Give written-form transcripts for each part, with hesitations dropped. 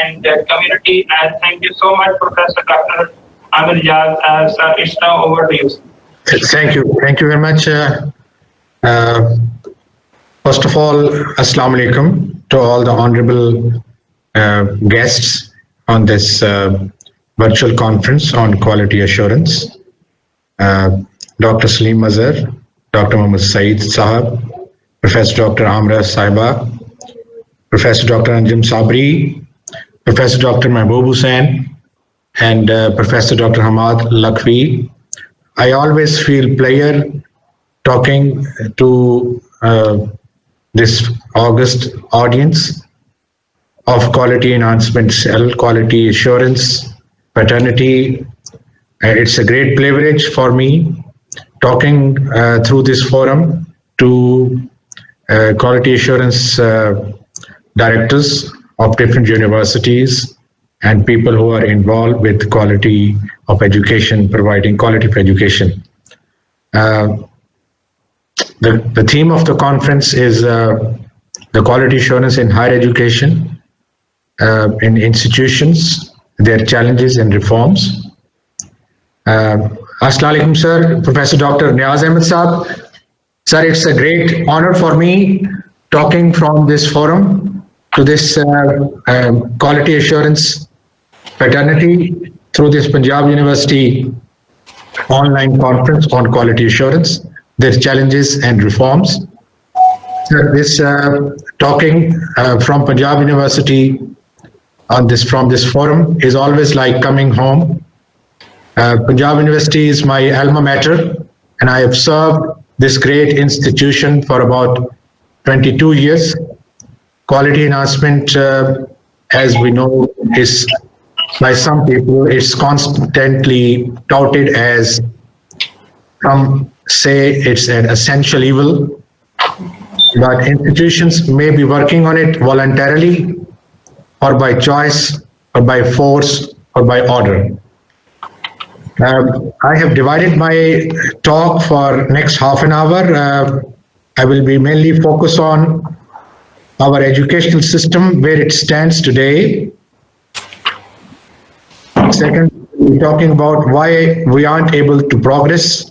and community. And thank you so much, Professor Dr. Amir Jaz. Sir, it's now over to you. Thank you. Thank you very much. First of all, Assalamu alaikum to all the honorable guests on this virtual conference on quality assurance. Dr. Salim Mazhar, Dr. Muhammad Saeed Sahab, Professor Dr. Amra Saiba, Professor Dr. Anjum Sabri, Professor Dr. Mahboob Hussain, and Professor Dr. Hamad Lakhvi. I always feel pleasure talking to this August audience of Quality Enhancement Cell, Quality Assurance, Fraternity. It's a great privilege for me talking through this forum to quality assurance directors of different universities and people who are involved with quality of education, providing quality of education. The theme of the conference is the quality assurance in higher education, in institutions, their challenges and reforms. Assalamu alaikum, sir. Professor Dr. Niaz Ahmed Saab. Sir, it's a great honor for me talking from this forum to this quality assurance fraternity through this Punjab University online conference on quality assurance, their challenges and reforms. Sir, this talking from Punjab University on this from this forum is always like coming home. Punjab University is my alma mater, and I have served this great institution for about 22 years. Quality enhancement, as we know, is by some people, it's constantly touted as, some say it's an essential evil, but institutions may be working on it voluntarily or by choice or by force or by order. I have divided my talk for next half an hour. I will be mainly focused on our educational system, where it stands today. Second, we're talking about why we aren't able to progress.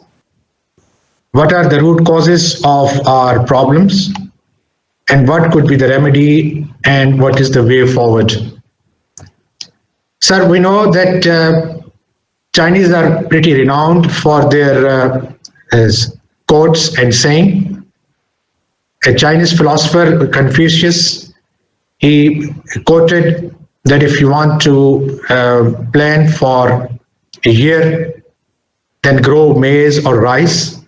What are the root causes of our problems? And what could be the remedy, and what is the way forward? Sir, we know that Chinese are pretty renowned for their quotes and saying. A Chinese philosopher, Confucius, he quoted that if you want to plan for a year, then grow maize or rice.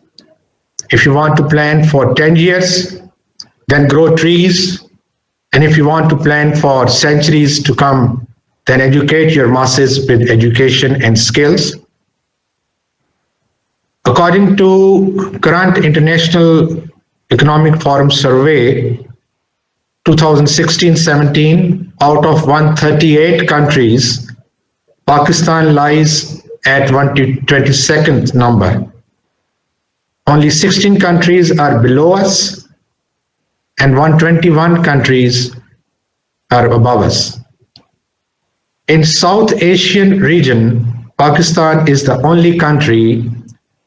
If you want to plan for 10 years, then grow trees. And if you want to plan for centuries to come, then educate your masses with education and skills. According to current International Economic Forum survey, 2016-17, out of 138 countries, Pakistan lies at 122nd number. Only 16 countries are below us, and 121 countries are above us. In South Asian region, Pakistan is the only country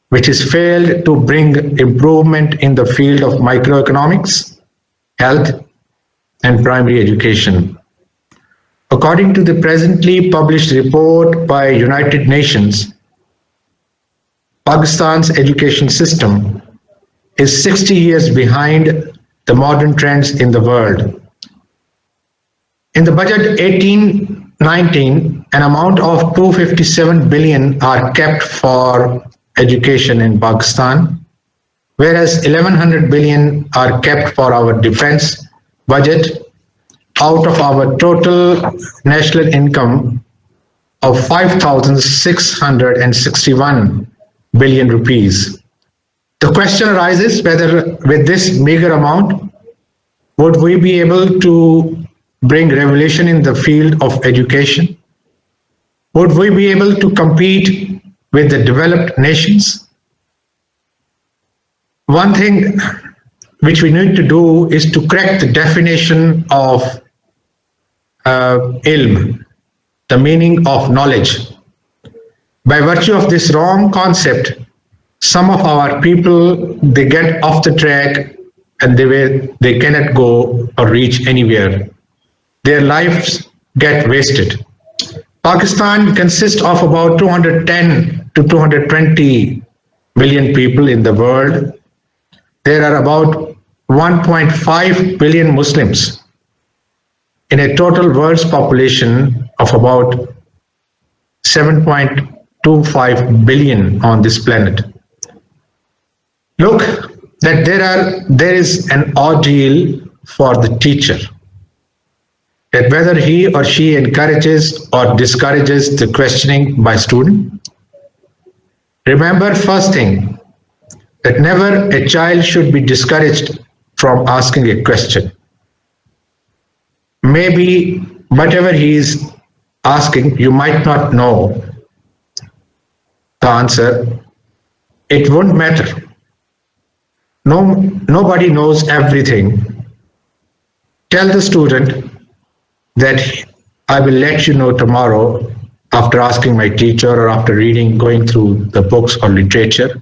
which has failed to bring improvement in the field of microeconomics, health, and primary education. According to the presently published report by United Nations, Pakistan's education system is 60 years behind the modern trends in the world. In the budget 18-19, an amount of 257 billion are kept for education in Pakistan, whereas 1100 billion are kept for our defense budget out of our total national income of 5,661 billion rupees. The question arises whether with this meager amount, would we be able to bring revolution in the field of education? Would we be able to compete with the developed nations? One thing which we need to do is to correct the definition of ilm, the meaning of knowledge. By virtue of this wrong concept, some of our people, they get off the track and they cannot go or reach anywhere. Their lives get wasted. Pakistan consists of about 210 to 220 million people in the world. There are about 1.5 billion Muslims in a total world's population of about 7.25 billion on this planet. Look that there is an ordeal for the teacher, that whether he or she encourages or discourages the questioning by student. Remember, first thing, that never a child should be discouraged from asking a question. Maybe whatever he is asking, you might not know the answer. It won't matter. Nobody knows everything. Tell the student that I will let you know tomorrow after asking my teacher or after going through the books or literature.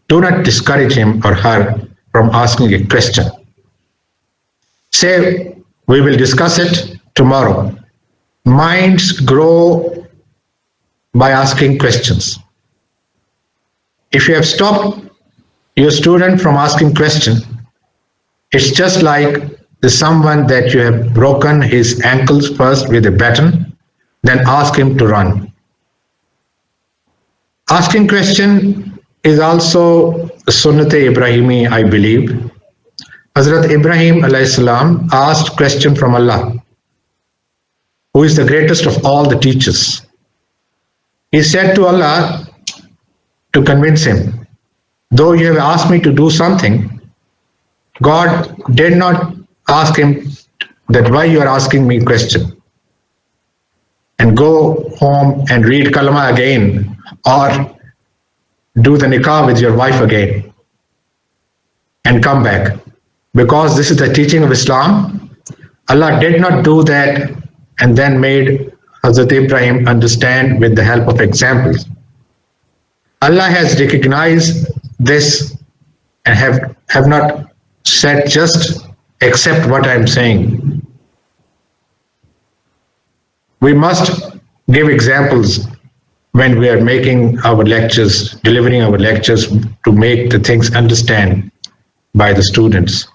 Do not discourage him or her from asking a question. Say, we will discuss it tomorrow. Minds grow by asking questions. If you have stopped your student from asking questions, it's just like someone that you have broken his ankles first with a baton, then ask him to run. Asking question is also Sunnat-e Ibrahimi, I believe. Hazrat Ibrahim alayhi salam asked question from Allah, who is the greatest of all the teachers. He said to Allah to convince him, though you have asked me to do something, God did not ask him that why you are asking me question, and go home and read kalma again or do the nikah with your wife again and come back. Because this is the teaching of Islam, Allah did not do that and then made Hazrat Ibrahim understand with the help of examples. Allah has recognized this and have not said just accept what I am saying. We must give examples when we are making our lectures, delivering our lectures, to make the things understand by the students.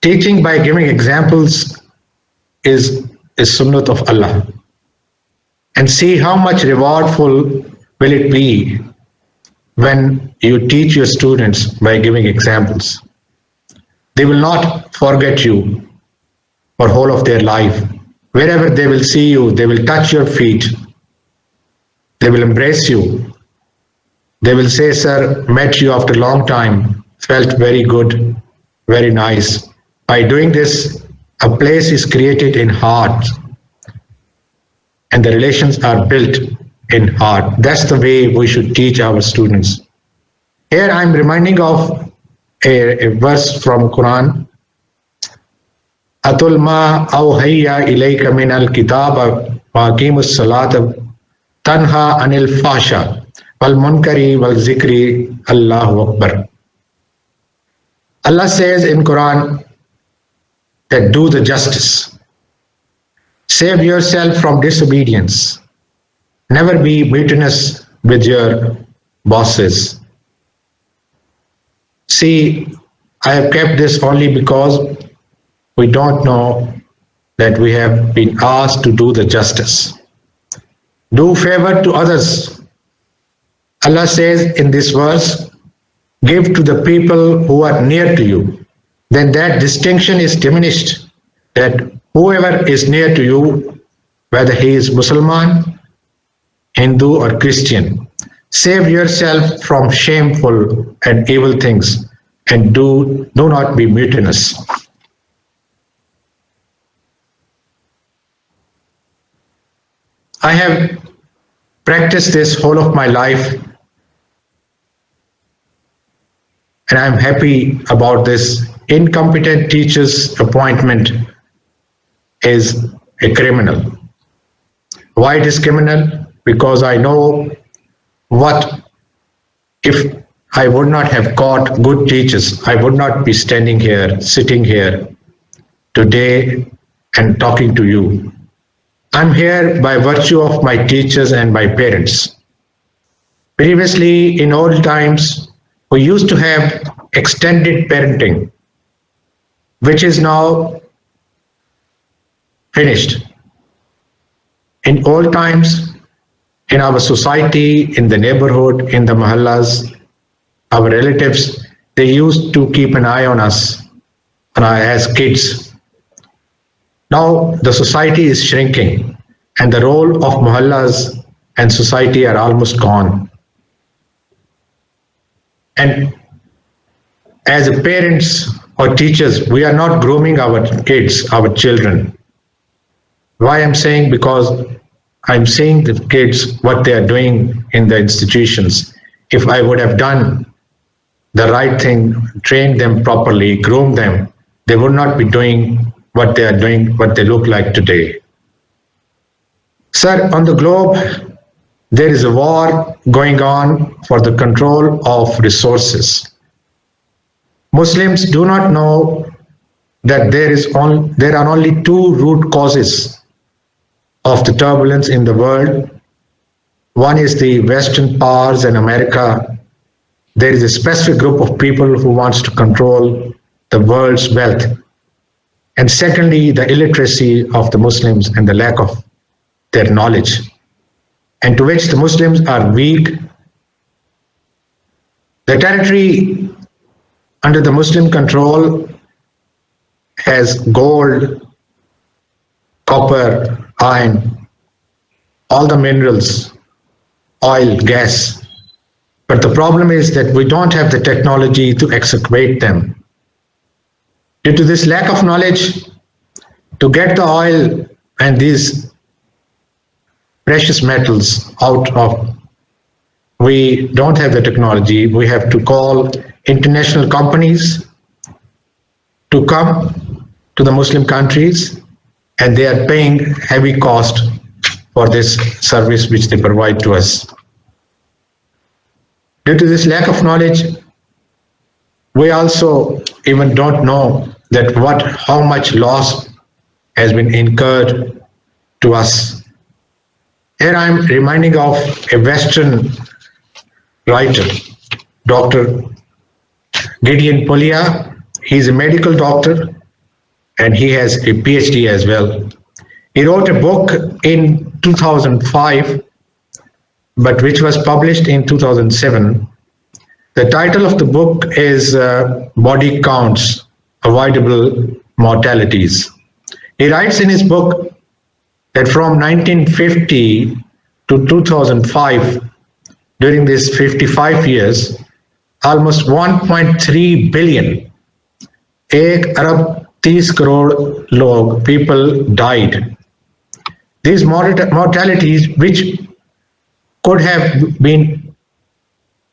Teaching by giving examples is sunnat of Allah. And see how much rewardful will it be when you teach your students by giving examples. They will not forget you for whole of their life. Wherever they will see you, they will touch your feet. They will embrace you. They will say, sir, met you after a long time, felt very good, very nice. By doing this, a place is created in heart and the relations are built in heart. That's the way we should teach our students. Here I'm reminding of a verse from Quran. Atul ma awhayya ilayka min al-kitab wa aqimus salata tanha anil fasha wal munkari wal zikri Allahu Akbar. Allah says in Quran that do the justice. Save yourself from disobedience. Never be mutinous with your bosses. See, I have kept this only because we don't know that we have been asked to do the justice. Do favor to others. Allah says in this verse, give to the people who are near to you. Then that distinction is diminished, that whoever is near to you, whether he is Muslim, Hindu or Christian, save yourself from shameful and evil things and do not be mutinous. I have practiced this whole of my life and I'm happy about this. Incompetent teachers' appointment is a criminal. Why it is criminal? Because I know what if I would not have got good teachers, I would not be standing here, sitting here today and talking to you. I'm here by virtue of my teachers and my parents. Previously, in old times, we used to have extended parenting, which is now finished. In old times, in our society, in the neighborhood, in the mahallas, our relatives, they used to keep an eye on us as kids. Now the society is shrinking and the role of mahallas and society are almost gone. And as parents or teachers, we are not grooming our kids, our children. Why I'm saying? Because I'm seeing the kids, what they are doing in the institutions. If I would have done the right thing, trained them properly, groomed them, they would not be doing what they are doing, what they look like today. Sir, on the globe, there is a war going on for the control of resources. Muslims do not know that there are only two root causes of the turbulence in the world. One is the Western powers and America. There is a specific group of people who wants to control the world's wealth. And secondly, the illiteracy of the Muslims and the lack of their knowledge, and to which the Muslims are weak. The territory under the Muslim control has gold, copper, iron, all the minerals, oil, gas. But the problem is that we don't have the technology to excavate them. Due to this lack of knowledge, to get the oil and these precious metals out of, we don't have the technology. We have to call international companies to come to the Muslim countries, and they are paying heavy cost for this service which they provide to us. Due to this lack of knowledge, we also even don't know that how much loss has been incurred to us. Here I'm reminding of a Western writer, Dr. Gideon Polya. He's a medical doctor and he has a PhD as well. He wrote a book in 2005, but which was published in 2007. The title of the book is Body Counts, Avoidable Mortalities. He writes in his book that from 1950 to 2005, during these 55 years, almost 1.3 billion, 1 arab 30 crore log, people died. These mortalities which could have been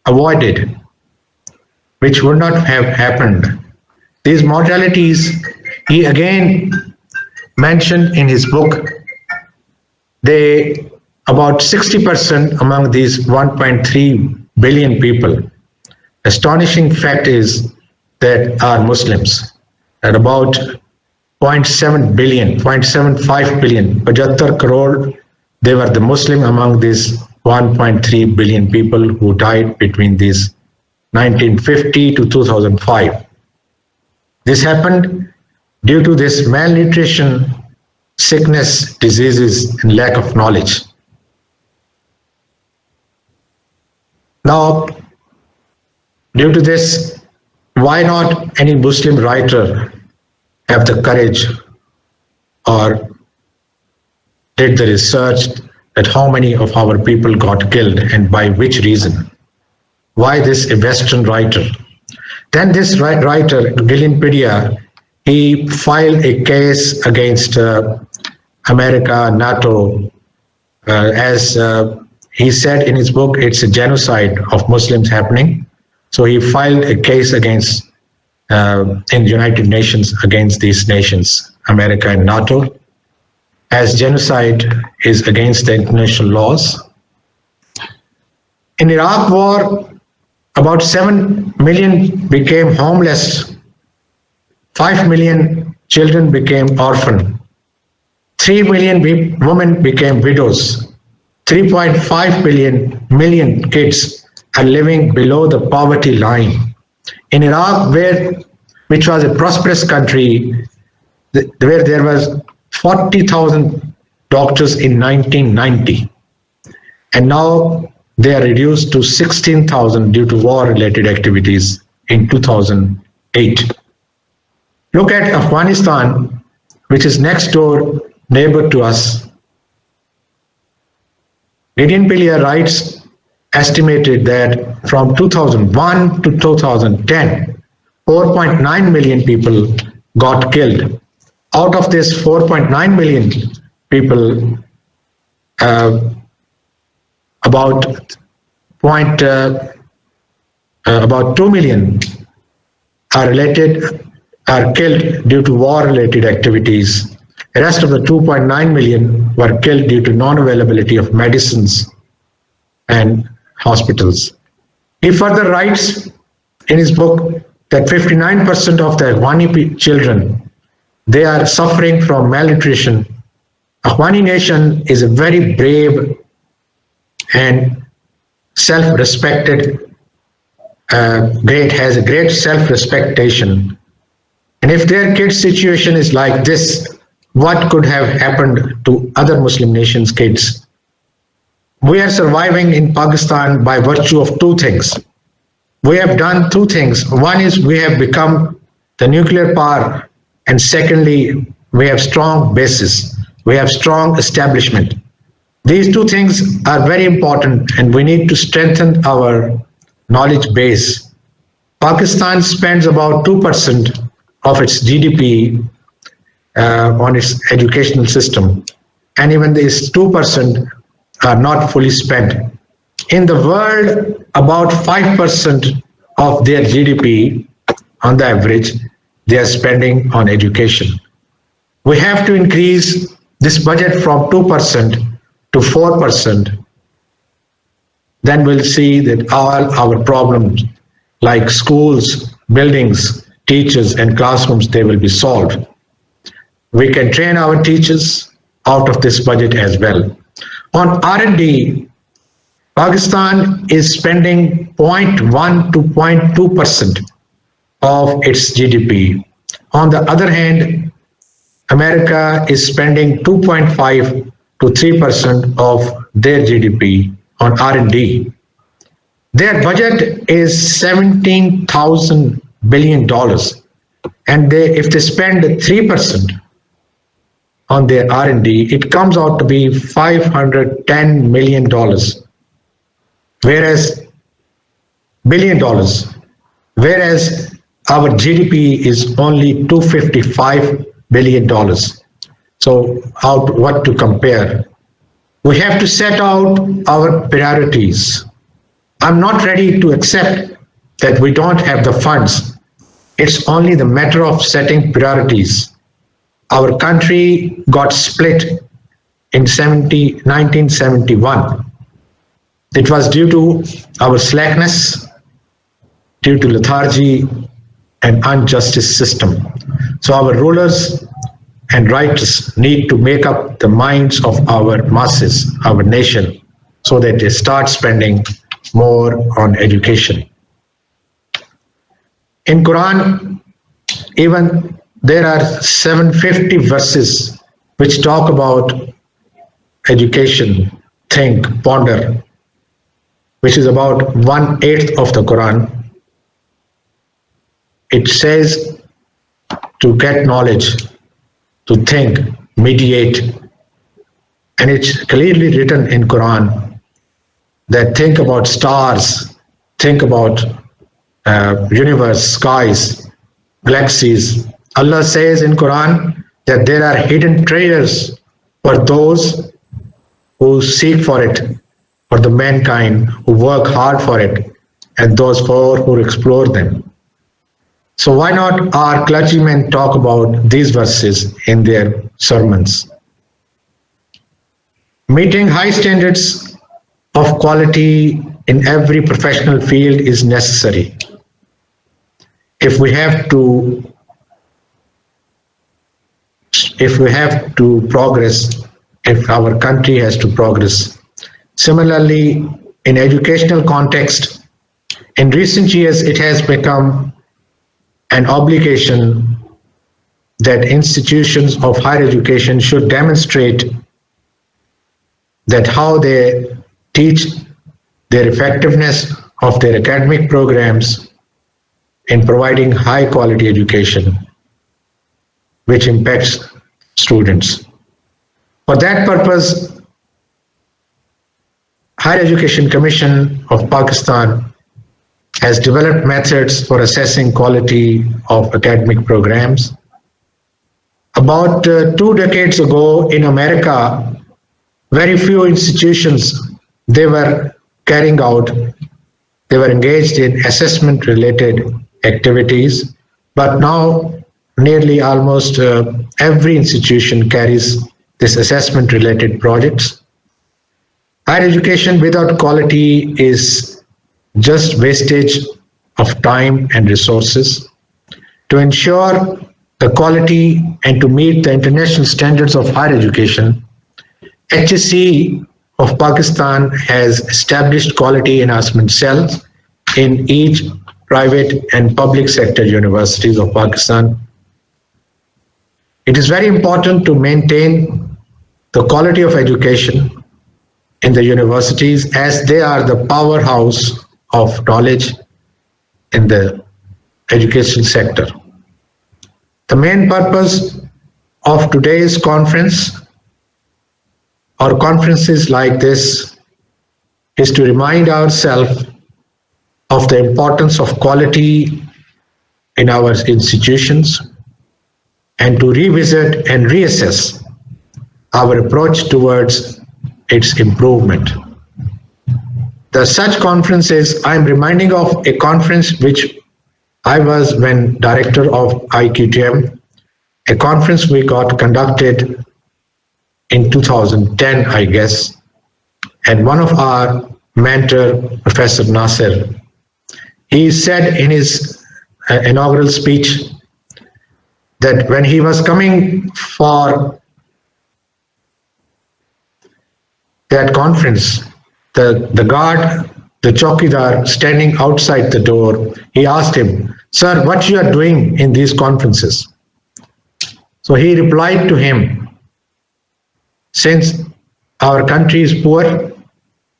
avoided, which would not have happened. These mortalities, he again mentioned in his book, about 60% among these 1.3 billion people. Astonishing fact is that are Muslims, at about 0.7 billion, 0.75 billion, 75 crore, they were the Muslim among these 1.3 billion people who died between these 1950 to 2005. This happened due to this malnutrition, sickness, diseases, and lack of knowledge. Now, due to this, why not any Muslim writer have the courage or did the research that how many of our people got killed and by which reason? Why this a Western writer? Then this writer, Gideon Polya, he filed a case against America, NATO, as he said in his book, it's a genocide of Muslims happening. So he filed a case against in the United Nations against these nations, America and NATO. as genocide is against the international laws. In Iraq war, about 7 million became homeless, 5 million children became orphaned, 3 million women became widows, 3.5 million kids are living below the poverty line. In Iraq, which was a prosperous country, where there was 40,000 doctors in 1990, and now they are reduced to 16,000 due to war-related activities in 2008. Look at Afghanistan, which is next door neighbor to us. Gideon Pillier writes, estimated that from 2001 to 2010, 4.9 million people got killed. Out of this 4.9 million people, about 2 million are killed due to war-related activities. The rest of the 2.9 million were killed due to non-availability of medicines and hospitals. He further writes in his book that 59% of the Afghani children, they are suffering from malnutrition. Afghani nation is a very brave and self-respected, has a great self-respectation. And if their kids' situation is like this, what could have happened to other Muslim nations' kids? We are surviving in Pakistan by virtue of two things. We have done two things. One is we have become the nuclear power, and secondly, we have strong bases. We have strong establishment. These two things are very important, and we need to strengthen our knowledge base. Pakistan spends about 2% of its GDP on its educational system, and even these 2% are not fully spent. In the world, about 5% of their GDP, on the average, they are spending on education. We have to increase this budget from 2% to 4%. Then we'll see that all our problems like schools, buildings, teachers, and classrooms, they will be solved. We can train our teachers out of this budget as well. On R&D, Pakistan is spending 0.1 to 0.2% of its GDP. On the other hand, America is spending 2.5 to 3% of their GDP on R&D. Their budget is $17,000 billion, and if they spend 3% on their R&D, it comes out to be $510 million, whereas our GDP is only $255 billion. So what to compare? We have to set out our priorities. I'm not ready to accept that we don't have the funds. It's only the matter of setting priorities. Our country got split in 1971. It was due to our slackness, due to lethargy and unjust system. So our rulers and writers need to make up the minds of our masses, our nation, so that they start spending more on education. In Quran, even there are 750 verses which talk about education, think, ponder, which is about 1/8 of the Quran. It says to get knowledge, to think, meditate, and it's clearly written in Quran that think about stars, think about universe, skies, galaxies. Allah says in Quran that there are hidden treasures for those who seek for it, for the mankind who work hard for it, and those who explore them. So why not our clergymen talk about these verses in their sermons? Meeting high standards of quality in every professional field is necessary if we have to progress, if our country has to progress. Similarly, in educational context, in recent years, it has become an obligation that institutions of higher education should demonstrate that how they teach, their effectiveness of their academic programs in providing high quality education, which impacts students. For that purpose, Higher Education Commission of Pakistan has developed methods for assessing quality of academic programs. About 2 decades ago in America, very few institutions, they were engaged in assessment related activities, but now nearly almost every institution carries this assessment related projects. Higher education without quality is just wastage of time and resources. To ensure the quality and to meet the international standards of higher education, HSC of Pakistan has established quality enhancement cells in each private and public sector universities of Pakistan. It is very important to maintain the quality of education in the universities as they are the powerhouse of knowledge in the education sector. The main purpose of today's conference or conferences like this is to remind ourselves of the importance of quality in our institutions and to revisit and reassess our approach towards its improvement. The such conferences, I'm reminding of a conference which I was when director of IQTM, a conference we got conducted in 2010, I guess, and one of our mentor, Professor Nasser, he said in his inaugural speech that when he was coming for that conference, the guard, the chowkidar standing outside the door, he asked him, "Sir, what you are doing in these conferences?" So he replied to him, "Since our country is poor,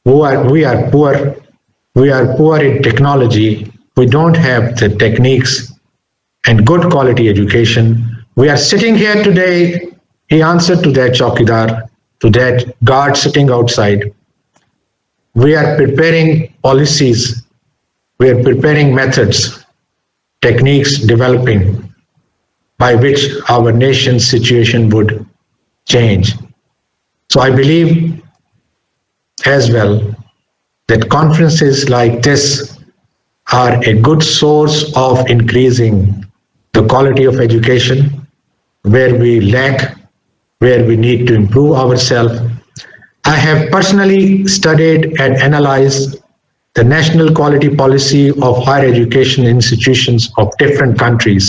we are poor in technology, we don't have the techniques and good quality education. We are sitting here today," he answered to that chowkidar, to that guard sitting outside. "We are preparing policies, we are preparing methods, techniques developing by which our nation's situation would change." So I believe as well that conferences like this are a good source of increasing the quality of education, where we lack, where we need to improve ourselves. I have personally studied and analyzed the national quality policy of higher education institutions of different countries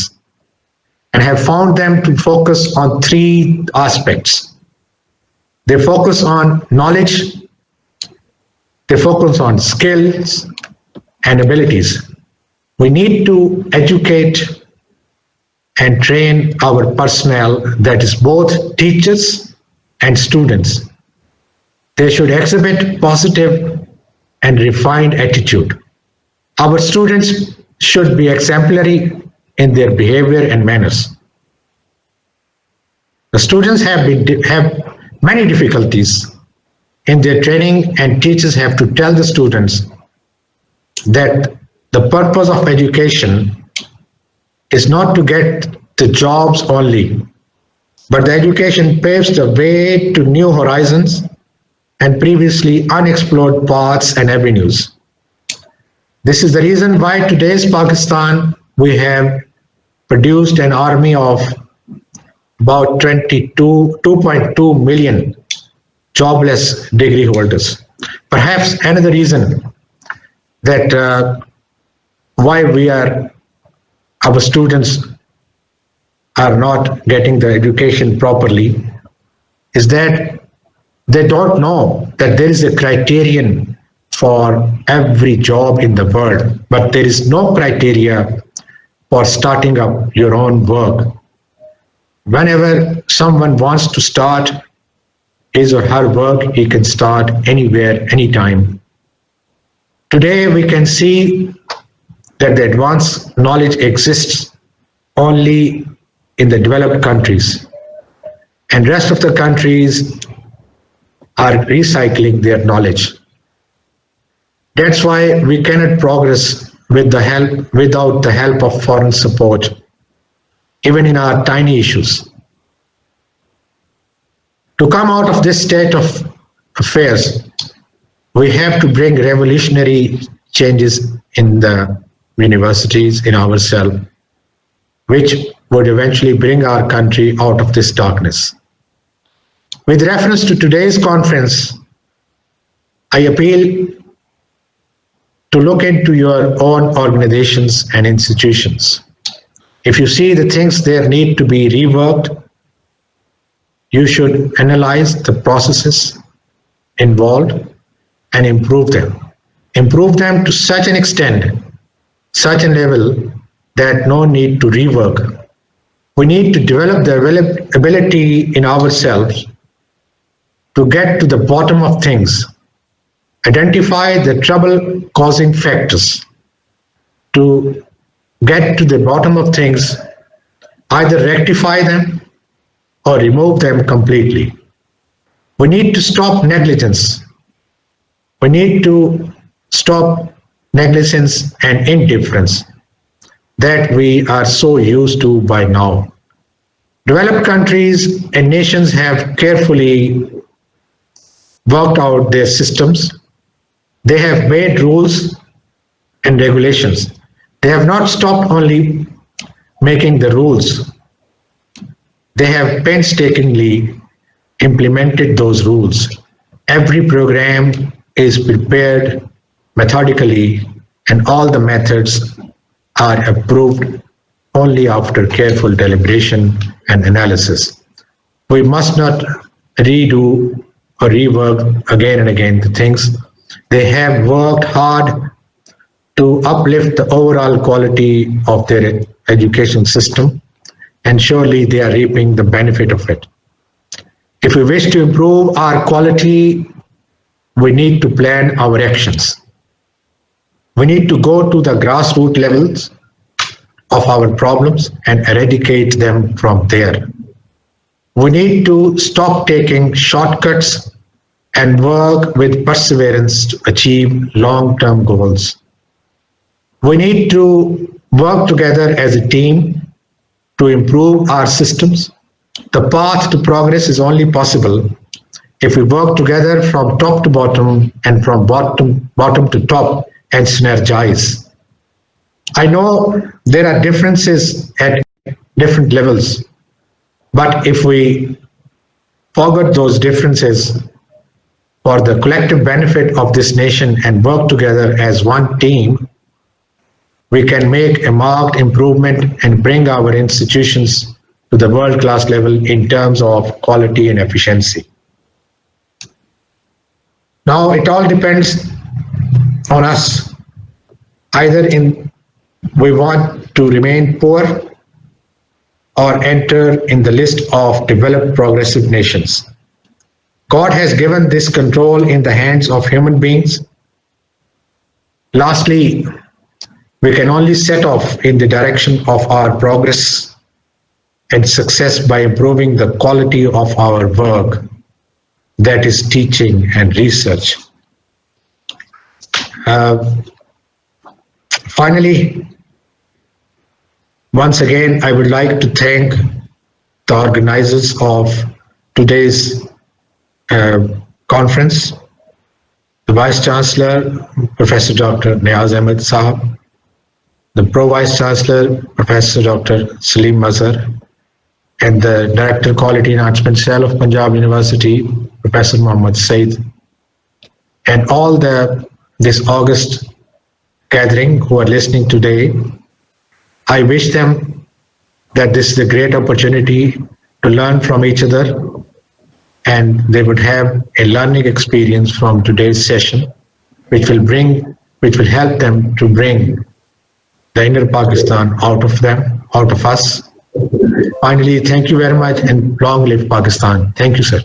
and have found them to focus on 3 aspects. They focus on knowledge, they focus on skills and abilities. We need to educate and train our personnel, that is both teachers and students. They should exhibit positive and refined attitude. Our students should be exemplary in their behavior and manners. The students have many difficulties in their training, and teachers have to tell the students that the purpose of education is not to get the jobs only, but the education paves the way to new horizons and previously unexplored paths and avenues. This is the reason why today's Pakistan, we have produced an army of about 2.2 million jobless degree holders. Perhaps another reason that why our students are not getting the education properly is that they don't know that there is a criterion for every job in the world, but there is no criteria for starting up your own work. Whenever someone wants to start his or her work, he can start anywhere, anytime. Today, we can see that the advanced knowledge exists only in the developed countries, and rest of the countries are recycling their knowledge. That's why we cannot progress without the help of foreign support, even in our tiny issues. To come out of this state of affairs, we have to bring revolutionary changes in the universities, in ourselves, which would eventually bring our country out of this darkness. With reference to today's conference, I appeal to look into your own organizations and institutions. If you see the things there need to be reworked, you should analyze the processes involved and improve them. Improve them to such an extent, such a level that no need to rework. We need to develop the ability in ourselves to get to the bottom of things, identify the trouble-causing factors, to get to the bottom of things, either rectify them or remove them completely. We need to stop negligence. We need to stop negligence and indifference that we are so used to by now. Developed countries and nations have carefully worked out their systems. They have made rules and regulations. They have not stopped only making the rules. They have painstakingly implemented those rules. Every program is prepared methodically, and all the methods are approved only after careful deliberation and analysis. We must not redo or rework again and again the things. They have worked hard to uplift the overall quality of their education system, and surely they are reaping the benefit of it. If we wish to improve our quality, we need to plan our actions. We need to go to the grassroots levels of our problems and eradicate them from there. We need to stop taking shortcuts and work with perseverance to achieve long-term goals. We need to work together as a team to improve our systems. The path to progress is only possible if we work together from top to bottom and from bottom to top and synergize. I know there are differences at different levels, but if we forget those differences for the collective benefit of this nation and work together as one team, we can make a marked improvement and bring our institutions to the world-class level in terms of quality and efficiency. Now, it all depends on us. Either we want to remain poor or enter in the list of developed progressive nations. God has given this control in the hands of human beings. Lastly, we can only set off in the direction of our progress and success by improving the quality of our work, that is teaching and research. Finally, once again, I would like to thank the organizers of today's conference, the Vice Chancellor, Professor Dr. Niaz Ahmed Sahab, the Pro Vice Chancellor, Professor Dr. Salim Mazhar, and the Director Quality Enhancement Cell of Punjab University, Professor Muhammad Said, and all this August gathering who are listening today. I wish them that this is a great opportunity to learn from each other, and they would have a learning experience from today's session, which will help them to bring the inner Pakistan out of us. Finally, thank you very much, and long live Pakistan. Thank you, sir.